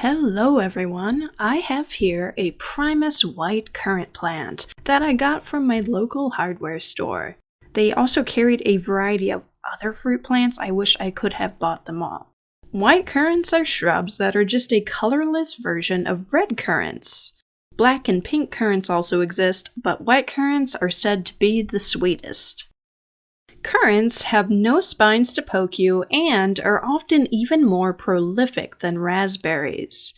Hello everyone, I have here a Primus white currant plant that I got from my local hardware store. They also carried a variety of other fruit plants. I wish I could have bought them all. White currants are shrubs that are just a colorless version of red currants. Black and pink currants also exist, but white currants are said to be the sweetest. Currants have no spines to poke you and are often even more prolific than raspberries.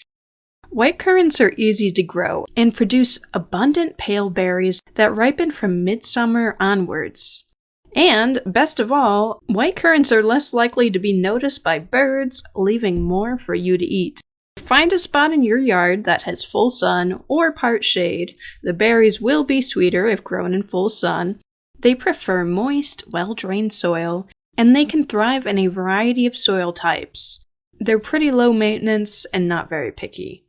White currants are easy to grow and produce abundant pale berries that ripen from midsummer onwards. And, best of all, white currants are less likely to be noticed by birds, leaving more for you to eat. Find a spot in your yard that has full sun or part shade. The berries will be sweeter if grown in full sun. They prefer moist, well-drained soil, and they can thrive in a variety of soil types. They're pretty low maintenance and not very picky.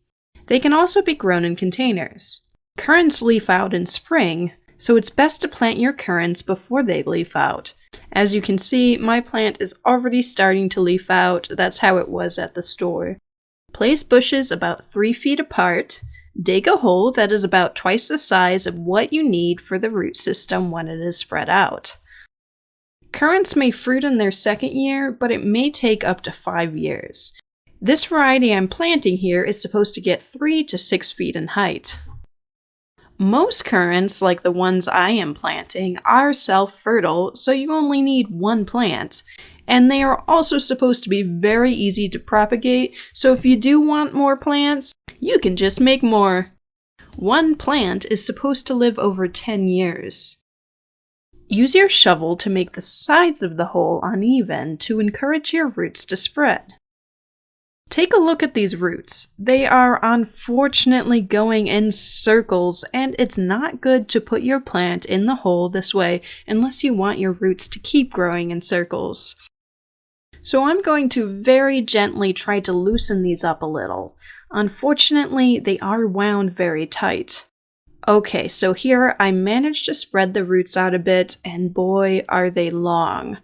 They can also be grown in containers. Currants leaf out in spring, so it's best to plant your currants before they leaf out. As you can see, my plant is already starting to leaf out. That's how it was at the store. Place bushes about 3 feet apart. Dig a hole that is about twice the size of what you need for the root system when it is spread out. Currants may fruit in their second year, but it may take up to 5 years. This variety I'm planting here is supposed to get 3 to 6 feet in height. Most currants, like the ones I am planting, are self-fertile, so you only need one plant. And they are also supposed to be very easy to propagate, so if you do want more plants, you can just make more. One plant is supposed to live over 10 years. Use your shovel to make the sides of the hole uneven to encourage your roots to spread. Take a look at these roots. They are unfortunately going in circles, and it's not good to put your plant in the hole this way unless you want your roots to keep growing in circles. So I'm going to very gently try to loosen these up a little. Unfortunately, they are wound very tight. Okay, so here I managed to spread the roots out a bit, and boy, are they long.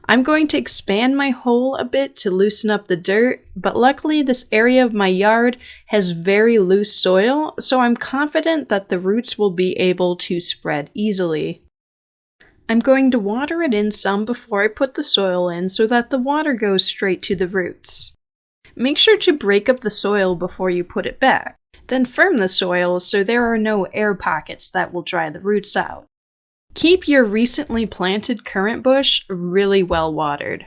I'm going to expand my hole a bit to loosen up the dirt, but luckily this area of my yard has very loose soil, so I'm confident that the roots will be able to spread easily. I'm going to water it in some before I put the soil in so that the water goes straight to the roots. Make sure to break up the soil before you put it back. Then firm the soil so there are no air pockets that will dry the roots out. Keep your recently planted currant bush really well watered.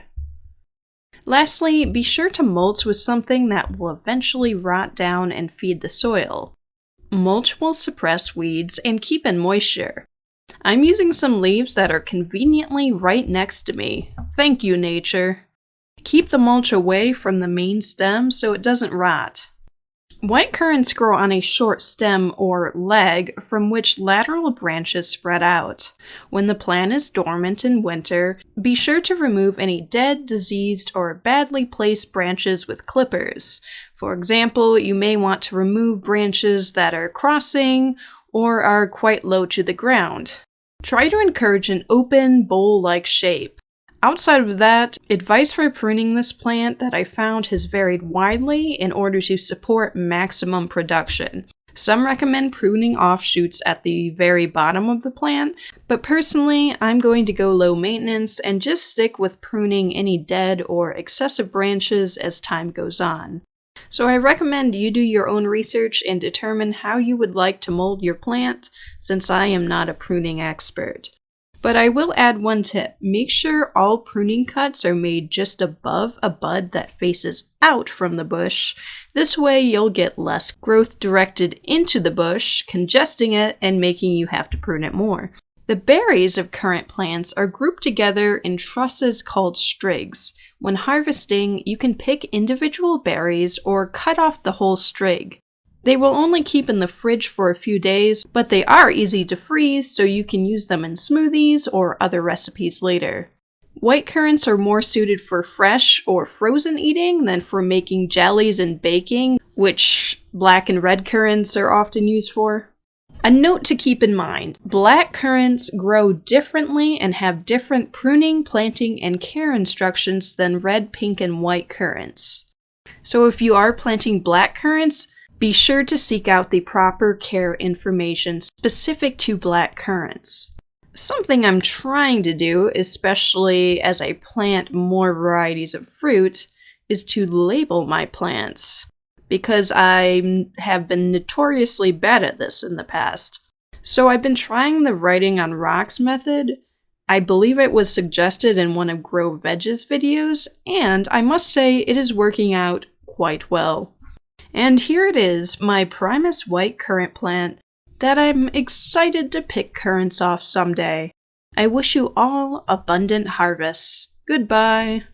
Lastly, be sure to mulch with something that will eventually rot down and feed the soil. Mulch will suppress weeds and keep in moisture. I'm using some leaves that are conveniently right next to me. Thank you, nature. Keep the mulch away from the main stem so it doesn't rot. White currants grow on a short stem or leg from which lateral branches spread out. When the plant is dormant in winter, be sure to remove any dead, diseased, or badly placed branches with clippers. For example, you may want to remove branches that are crossing or are quite low to the ground. Try to encourage an open, bowl-like shape. Outside of that, advice for pruning this plant that I found has varied widely in order to support maximum production. Some recommend pruning offshoots at the very bottom of the plant, but personally, I'm going to go low maintenance and just stick with pruning any dead or excessive branches as time goes on. So I recommend you do your own research and determine how you would like to mold your plant, since I am not a pruning expert. But I will add one tip. Make sure all pruning cuts are made just above a bud that faces out from the bush. This way you'll get less growth directed into the bush, congesting it and making you have to prune it more. The berries of currant plants are grouped together in trusses called strigs. When harvesting, you can pick individual berries or cut off the whole strig. They will only keep in the fridge for a few days, but they are easy to freeze, so you can use them in smoothies or other recipes later. White currants are more suited for fresh or frozen eating than for making jellies and baking, which black and red currants are often used for. A note to keep in mind, black currants grow differently and have different pruning, planting, and care instructions than red, pink, and white currants. So if you are planting black currants, be sure to seek out the proper care information specific to black currants. Something I'm trying to do, especially as I plant more varieties of fruit, is to label my plants, because I have been notoriously bad at this in the past. So I've been trying the writing on rocks method. I believe it was suggested in one of Grow Veg's videos, and I must say it is working out quite well. And here it is, my Primus white currant plant that I'm excited to pick currants off someday. I wish you all abundant harvests. Goodbye.